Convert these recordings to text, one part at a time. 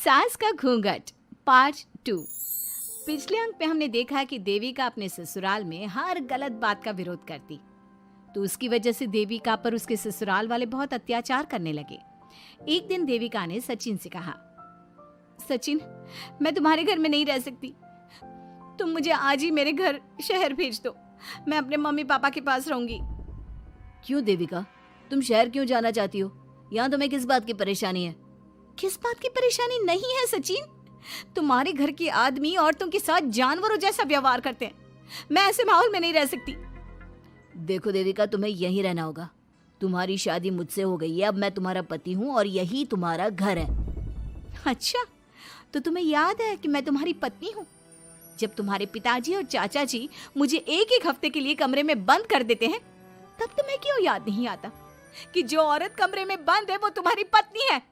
सास का घूंघट पार्ट 2। पिछले अंक में हमने देखा कि देविका अपने ससुराल में हर गलत बात का विरोध करती, तो उसकी वजह से देविका पर उसके ससुराल वाले बहुत अत्याचार करने लगे। एक दिन देविका ने सचिन से कहा, सचिन, मैं तुम्हारे घर में नहीं रह सकती, तुम मुझे आज ही मेरे घर शहर भेज दो, मैं अपने मम्मी पापा के पास रहूंगी। क्यों देविका, तुम शहर क्यों जाना चाहती हो? यहाँ तुम्हें किस बात की परेशानी है? किस बात की परेशानी नहीं है सचिन, तुम्हारे घर के आदमी औरतों के साथ जानवरों जैसा व्यवहार करते हैं, मैं ऐसे माहौल में नहीं रह सकती। देखो देविका, तुम्हें यहीं रहना होगा। तुम्हारी शादी मुझसे हो गई है, अब मैं तुम्हारा पति हूँ और यही तुम्हारा घर है। अच्छा, तो तुम्हें याद है कि मैं तुम्हारी पत्नी हूँ? जब तुम्हारे पिताजी और चाचा जी मुझे एक एक हफ्ते के लिए कमरे में बंद कर देते हैं, तब तुम्हें क्यों याद नहीं आता कि जो औरत कमरे में बंद है वो तुम्हारी पत्नी है?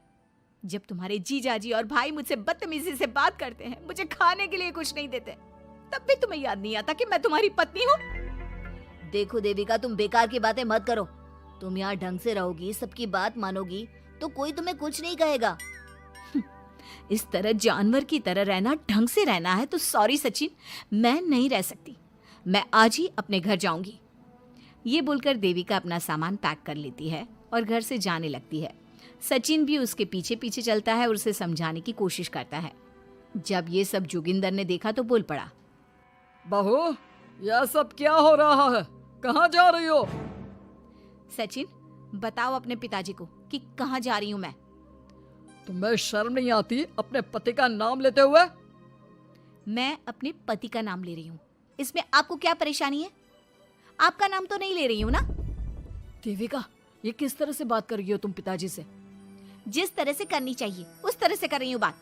जब तुम्हारे जीजाजी और भाई मुझसे बदतमीजी से बात करते हैं, मुझे खाने के लिए कुछ नहीं देते, तब भी तुम्हें याद नहीं आता कि मैं तुम्हारी पत्नी हूँ? देखो देविका, तुम बेकार की बातें मत करो। तुम यहाँ ढंग से रहोगी, सबकी बात मानोगी, तो कोई तुम्हें कुछ नहीं कहेगा। इस तरह जानवर की तरह रहना, ढंग से रहना है तो सॉरी सचिन, मैं नहीं रह सकती, मैं आज ही अपने घर जाऊंगी। ये बोलकर देविका अपना सामान पैक कर लेती है और घर से जाने लगती है। सचिन भी उसके पीछे पीछे चलता है और उसे समझाने की कोशिश करता है। जब ये सब जोगिंदर ने देखा तो बोल पड़ा, बहू, यह सब क्या हो रहा है? कहाँ जा रही हो? सचिन, बताओ अपने पिताजी को कि कहाँ जा रही हूँ मैं। तुम्हें शर्म नहीं आती अपने पति का नाम लेते हुए? मैं अपने पति का नाम ले रही हूँ, इसमें आपको क्या परेशानी है? आपका नाम तो नहीं ले रही हूँ ना? देविका, ये किस तरह से बात कर रही हो तुम पिताजी से? जिस तरह से करनी चाहिए उस तरह से कर रही हूँ बात।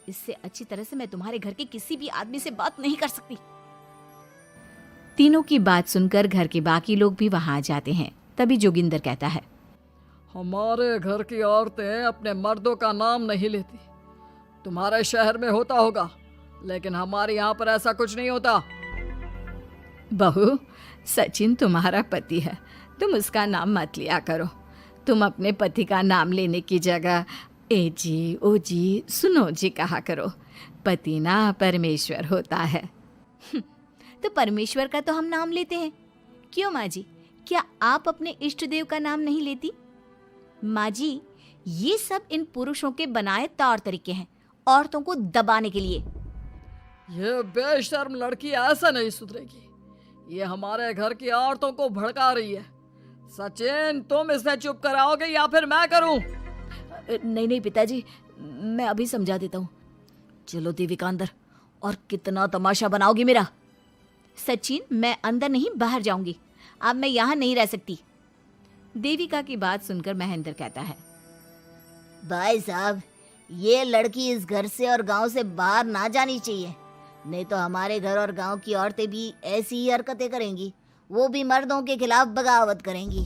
इससे अच्छी तरह से मैं तुम्हारे घर के किसी भी आदमी से बात नहीं कर सकती। तीनों की बात सुनकर घर के बाकी लोग भी वहां आ जाते हैं। तभी जोगिंदर कहता है, हमारे घर की औरतें अपने मर्दों का नाम नहीं लेती। तुम्हारे शहर में होता होगा, लेकिन हमारे यहाँ पर ऐसा कुछ नहीं होता। बहू, सचिन तुम्हारा पति है, तुम उसका नाम मत लिया करो। तुम अपने पति का नाम लेने की जगह ए जी, ओ जी, सुनो जी कहा करो। पति ना परमेश्वर होता है। तो परमेश्वर का तो हम नाम लेते हैं। क्यों माँ जी, क्या आप अपने इष्ट देव का नाम नहीं लेती? माँ जी, ये सब इन पुरुषों के बनाए तौर तरीके हैं, औरतों को दबाने के लिए। ये बेशर्म लड़की ऐसा नहीं सुधरेगी। ये हमारे घर की औरतों को भड़का रही है। सचिन, तुम इसे चुप कराओगे या फिर मैं करूं? नहीं नहीं पिताजी, मैं अभी समझा देता हूँ। चलो देविका अंदर, और कितना तमाशा बनाओगी मेरा। सचिन, मैं अंदर नहीं बाहर जाऊंगी, अब मैं यहाँ नहीं रह सकती। देविका की बात सुनकर महेंद्र कहता है, भाई साहब, ये लड़की इस घर से और गांव से बाहर ना जानी चाहिए, नहीं तो हमारे घर और गांव की औरतें भी ऐसी ही हरकतें करेंगी, वो भी मर्दों के खिलाफ बगावत करेंगी।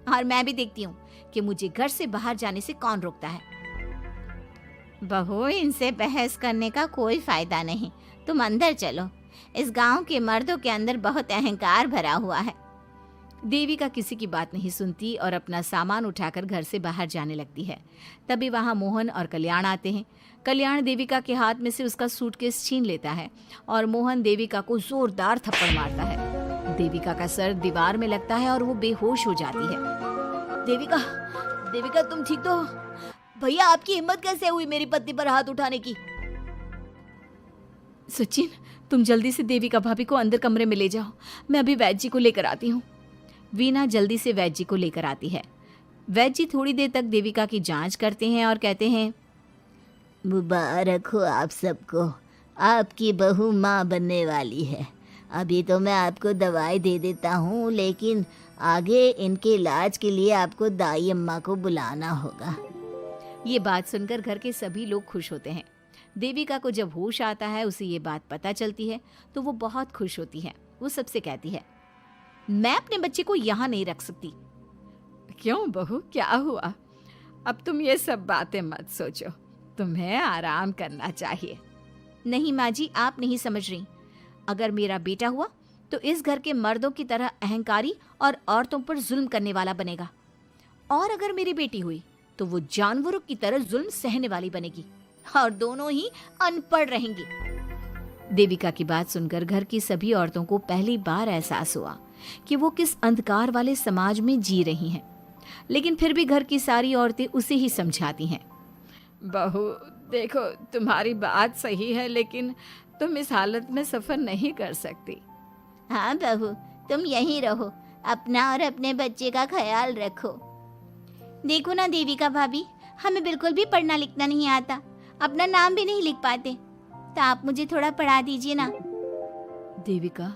और मैं भी देखती हूँ कि मुझे घर से बाहर जाने से कौन रोकता है। बहू, इनसे बहस करने का कोई फायदा नहीं, तुम अंदर चलो। इस गांव के मर्दों के अंदर बहुत अहंकार भरा हुआ है। देविका किसी की बात नहीं सुनती और अपना सामान उठाकर घर से बाहर जाने लगती है। तभी वहां मोहन और कल्याण आते हैं। कल्याण देविका के हाथ में से उसका सूटकेस छीन लेता है और मोहन देविका को जोरदार थप्पड़ मारता है। देविका का सर दीवार में लगता है और वो बेहोश हो जाती है। देविका, देविका तुम ठीक तो हो? भैया, आपकी हिम्मत कैसे हुई मेरी पत्नी पर हाथ उठाने की? सचिन, तुम जल्दी से देविका भाभी को अंदर कमरे में ले जाओ, मैं अभी वैद्य जी को लेकर आती हूँ। वीना जल्दी से वैद्य जी को लेकर आती है। वैद्य जी थोड़ी देर तक देविका की जांच करते हैं और कहते हैं, मुबारक हो आप सबको, आपकी बहू माँ बनने वाली है। अभी तो मैं आपको दवाई दे देता हूँ, लेकिन आगे इनके इलाज के लिए आपको दाई अम्मा को बुलाना होगा। ये बात सुनकर घर के सभी लोग खुश होते हैं। देविका को जब होश आता है, उसे ये बात पता चलती है तो वो बहुत खुश होती है। वो सबसे कहती है, मैं अपने बच्चे को यहाँ नहीं रख सकती। क्यों बहू, क्या हुआ? अब तुम ये सब बातें मत सोचो, तुम्हें आराम करना चाहिए। नहीं माँ जी, आप नहीं समझ रही। अगर मेरा बेटा हुआ तो इस घर के मर्दों की तरह अहंकारी और औरतों पर जुल्म करने वाला बनेगा, और अगर मेरी बेटी हुई तो वो जानवरों की तरह जुल्म सहने वाली बनेगी और दोनों ही अनपढ़ रहेंगी। देविका की बात सुनकर घर की सभी औरतों को पहली बार एहसास हुआ कि वो किस अंधकार वाले समाज में जी रही हैं। लेकिन फिर भी घर की सारी औरतें उसे ही समझाती हैं। बहू देखो, तुम्हारी बात सही है, लेकिन तुम इस हालत में सफर नहीं कर सकती। हाँ बहू, तुम यहीं रहो, अपना और अपने बच्चे का ख्याल रखो। देखो ना देविका भाभी, हमें बिल्कुल भी पढ़ना लिखना नहीं आता, अपना नाम भी नहीं लिख पाते, तो आप मुझे थोड़ा पढ़ा दीजिए ना। देविका,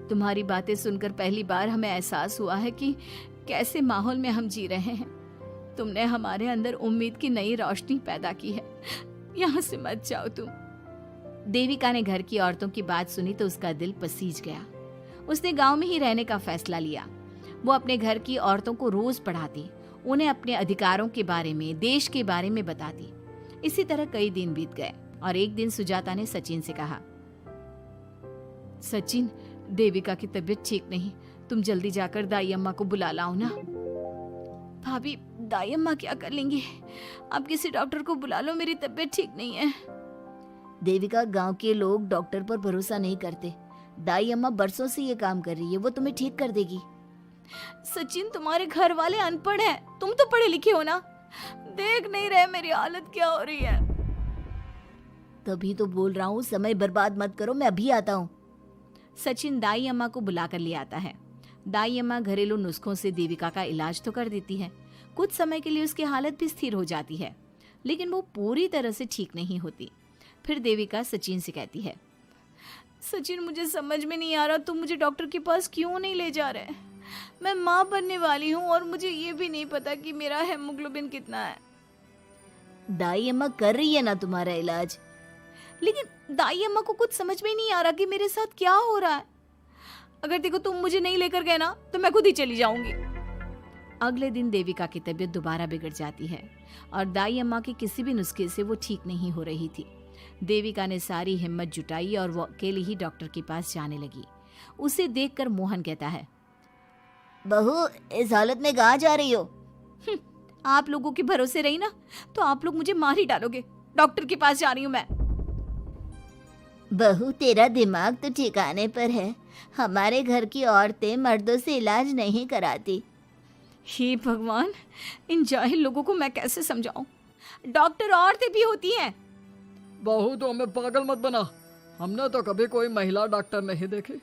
तुम्हारी बातें सुनकर पहली बार हमें एहसास हुआ है कि कैसे माहौल में हम जी रहे हैं। तुमने हमारे अंदर उम्मीद की नई रोशनी पैदा की है। यहाँ से मत जाओ तुम। देविका ने घर की औरतों की बात सुनी तो उसका दिल पसीज गया। उसने गांव में ही रहने का फैसला लिया। वो अपने घर की औरतों को रोज पढ़ाती, उन्हें अपने अधिकारों के बारे में, देश के बारे में बताती। इसी तरह कई दिन बीत गए और एक दिन सुजाता ने सचिन से कहा, सचिन, देविका की तबीयत ठीक नहीं, तुम जल्दी जाकर दाई अम्मा को बुला लाओ ना। भाभी, दाई अम्मा क्या कर लेंगी? आप किसी डॉक्टर को बुला लो, मेरी तबीयत ठीक नहीं है। देविका, गांव के लोग डॉक्टर पर भरोसा नहीं करते। दाई अम्मा बरसों से ये काम कर रही है, वो तुम्हें ठीक कर देगी। सचिन, तुम्हारे घर वाले अनपढ़ हैं, तुम तो पढ़े लिखे हो ना, देख नहीं रहे मेरी हालत क्या हो रही है। तभी तो बोल रहा हूँ, समय बर्बाद मत करो, मैं अभी आता हूँ। सचिन दाई अम्मा को बुलाकर ले आता है। दाई अम्मा घरेलू नुस्खों से देविका का इलाज तो कर देती है। कुछ समय के लिए उसकी हालत भी स्थिर हो जाती है, लेकिन वो पूरी तरह से ठीक नहीं होती। फिर देविका सचिन से कहती है, सचिन, मुझे समझ में नहीं आ रहा, तुम मुझे डॉक्टर के पास क्यों नहीं ले जा रहे? मैं माँ बनने वाली हूँ और मुझे ये भी नहीं पता कि मेरा हेमोग्लोबिन कितना है। दाई अम्मा कर रही है ना तुम्हारा इलाज। लेकिन दाई अम्मा को कुछ समझ में ही नहीं आ रहा कि मेरे साथ क्या हो रहा है। अगर देखो तुम मुझे नहीं लेकर गए ना, तो मैं खुद ही चली जाऊंगी। अगले दिन देविका की तबीयत दोबारा बिगड़ जाती है और दाई अम्मा के किसी भी नुस्खे से वो ठीक नहीं हो रही थी। देविका ने सारी हिम्मत जुटाई और वो अकेली ही डॉक्टर के पास जाने लगी। उसे देखकर मोहन कहता है, बहू, इस हालत में कहाँ जा रही हो? आप लोगों के भरोसे रही ना तो आप लोग मुझे मार ही डालोगे। डॉक्टर के पास जा रही हूँ मैं। बहू, तेरा दिमाग तो ठिकाने पर है। हमारे घर की औरतें मर्दों से इलाज नहीं कराती। हे भगवान, इन जाहिल लोगों को मैं कैसे समझाऊं? डॉक्टर औरतें भी होती हैं। बहू, तो हमें पागल मत बना, हमने तो कभी कोई महिला डॉक्टर नहीं देखी।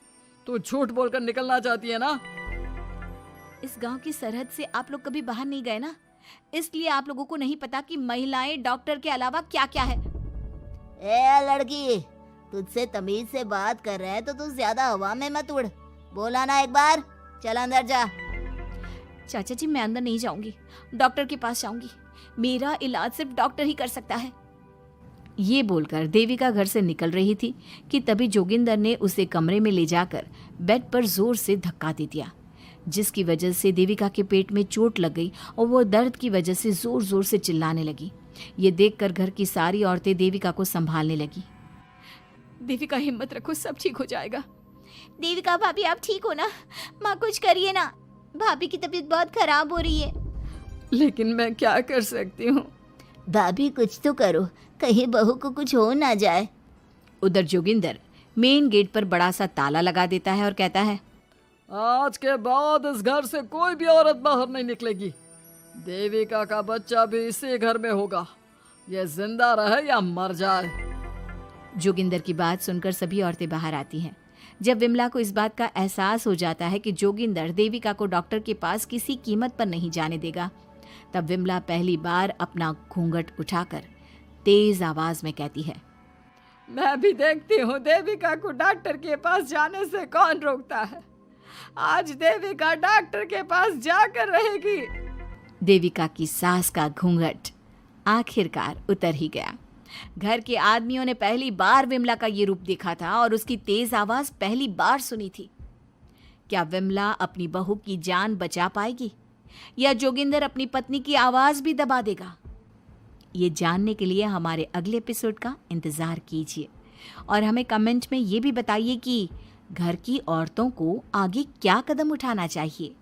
तू झूठ बोलकर निकलना चाहती है ना? इस गांव की सरहद से आप लोग कभी बाहर नहीं गए ना, इसलिए आप लोगों को नहीं पता कि महिलाएं डॉक्टर के अलावा क्या क्या है। ए लड़की, तुझसे तमीज से बात कर रहे हैं तो तू ज्यादा हवा में मत उड़। बोला ना एक बार, चल अंदर जा। चाचा जी, मैं अंदर नहीं जाऊंगी, डॉक्टर के पास जाऊंगी। मेरा इलाज सिर्फ डॉक्टर ही कर सकता है। ये बोलकर देविका घर से निकल रही थी कि तभी जोगिंदर ने उसे कमरे में ले जाकर बेड पर जोर से धक्का दे दिया, जिसकी वजह से देविका के पेट में चोट लग गई और वो दर्द की वजह से जोर जोर से चिल्लाने लगी। ये देखकर घर की सारी औरतें देविका को संभालने लगी। देविका, हिम्मत रखो, सब ठीक हो जाएगा। देविका भाभी, आप ठीक हो ना? माँ, कुछ करिए ना, भाभी की तबीयत बहुत खराब हो रही है। लेकिन मैं क्या कर सकती हूँ? भाभी, कुछ तो करो, कहीं बहू को कुछ हो ना जाए। उधर जोगिंदर मेन गेट पर बड़ा सा ताला लगा देता है और कहता है, आज के बाद इस घर से कोई भी औरत बाहर नहीं निकलेगी। देविका का बच्चा भी इसी घर में होगा, ये जिंदा रहे या मर जाए। जोगिंदर की बात सुनकर सभी औरतें बाहर आती हैं। जब विमला को इस बात का एहसास हो जाता है कि जोगिंदर देविका को डॉक्टर के पास किसी कीमत पर नहीं जाने देगा, तब विमला पहली बार अपना घूंघट उठाकर तेज आवाज में कहती है, मैं भी देखती हूँ देविका को डॉक्टर के पास जाने से कौन रोकता है। आज देविका डॉक्टर के पास जाकर रहेगी। देविका की सास का घूंघट आखिरकार उतर ही गया। घर के आदमियों ने पहली बार विमला का ये रूप देखा था और उसकी तेज आवाज पहली बार सुनी थी। क्या विमला अपनी बहू की जान बचा पाएगी या जोगिंदर अपनी पत्नी की आवाज भी दबा देगा? ये जानने के लिए हमारे अगले एपिसोड का इंतजार कीजिए और हमें कमेंट में ये भी बताइए कि घर की औरतों को आगे क्या कदम उठाना चाहिए।